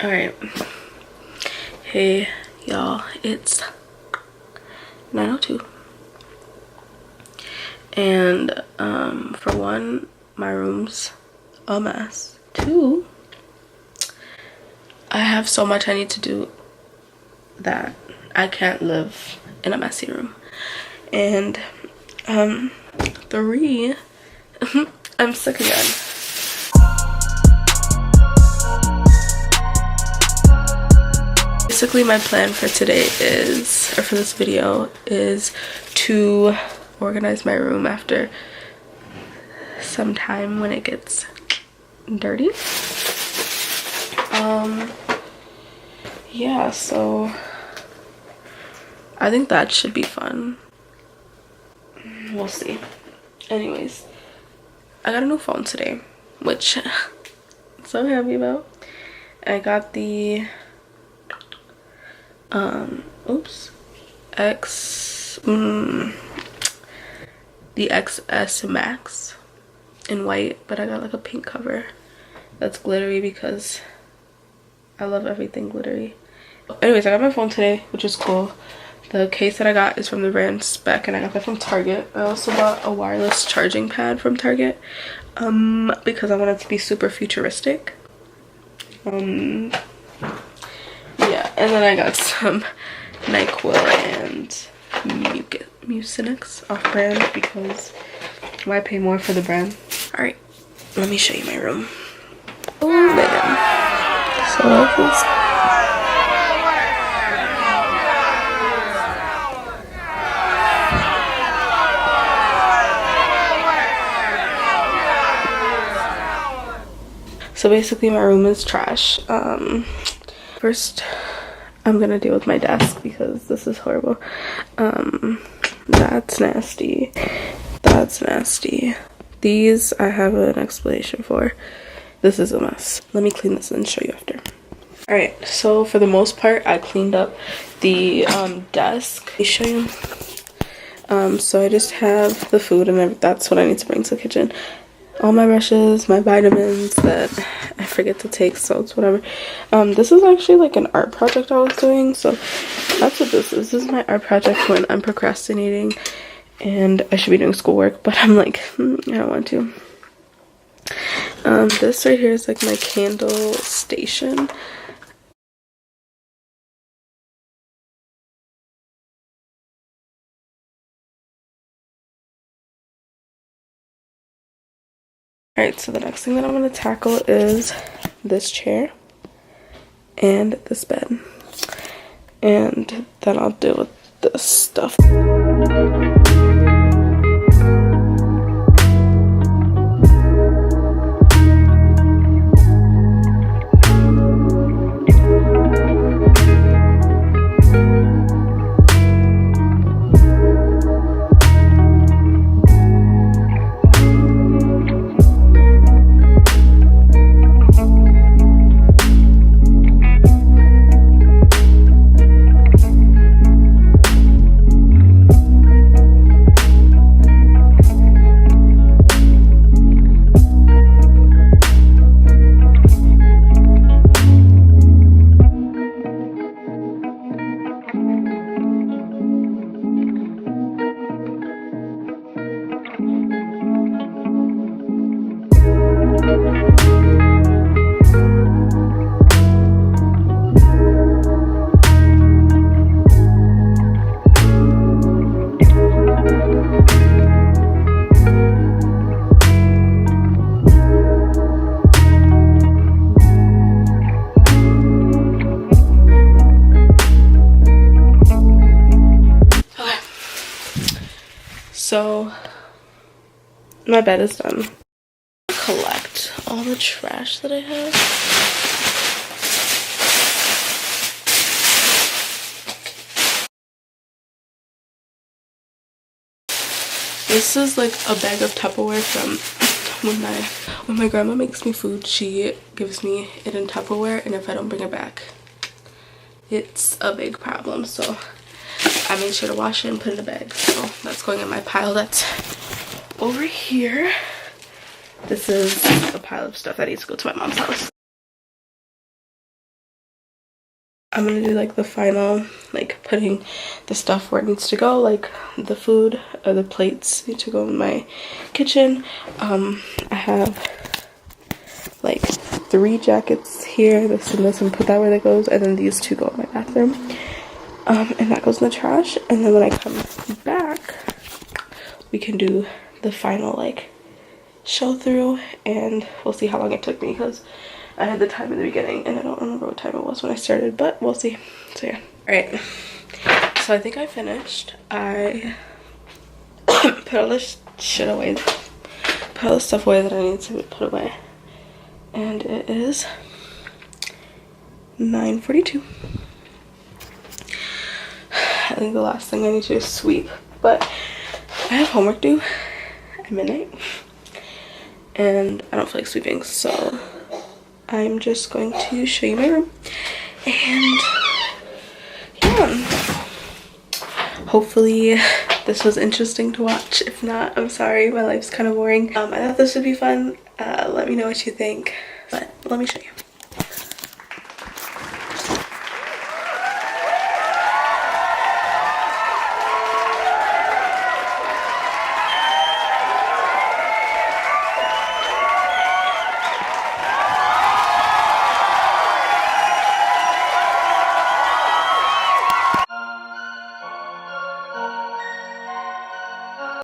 Alright. Hey, y'all. It's 9:02. And, for one, my room's a mess. Two, I have so much I need to do that I can't live in a messy room. And, three, I'm sick again. Basically, my plan for today is, or for this video, is to organize my room after some time when it gets dirty. Yeah, so I think that should be fun. We'll see. Anyways, I got a new phone today, which I'm so happy about. I got the the XS Max in white, but I got like a pink cover that's glittery because I love everything glittery. Anyways, I got my phone today, which is cool. The case that I got is from the brand Spec, and I got that from Target. I also bought a wireless charging pad from Target because I want it to be super futuristic. Yeah, and then I got some NyQuil and Mucinex off-brand because why pay more for the brand? All right, let me show you my room. Oh man, so this is so basically my room is trash. First I'm gonna deal with my desk because this is horrible. That's nasty. That's nasty. These I have an explanation for. This is a mess. Let me clean this and show you after. Alright, so for the most part I cleaned up the desk. Let me show you. So I just have the food and that's what I need to bring to the kitchen. All my brushes, my vitamins that I forget to take, so it's whatever. This is actually like an art project I was doing, so that's what this is. This is my art project when I'm procrastinating and I should be doing schoolwork, but I'm like, I don't want to. This right here is like my candle station. Alright, so the next thing that I'm going to tackle is this chair and this bed. And then I'll deal with this stuff. So my bed is done. Collect all the trash that I have. This is like a bag of Tupperware from when my grandma makes me food. She gives me it in Tupperware, and if I don't bring it back, it's a big problem. So I made sure to wash it and put it in a bag. So that's going in my pile that's over here. This is a pile of stuff that needs to go to my mom's house. I'm gonna do like the final, like putting the stuff where it needs to go, like the food or the plates need to go in my kitchen. I have like 3 jackets here, this and put that where that goes, and then these 2 go in my bathroom. And that goes in the trash. And then when I come back, we can do the final like show through, and we'll see how long it took me because I had the time in the beginning and I don't remember what time it was when I started, but we'll see. So yeah. Alright, so I think I finished. I put all this shit away, put all the stuff away that I need to put away, and it is 9:42. I think the last thing I need to do is sweep, but I have homework due at midnight and I don't feel like sweeping, so I'm just going to show you my room. And yeah, hopefully this was interesting to watch. If not, I'm sorry, my life's kind of boring. I thought this would be fun. Let me know what you think, but let me show you.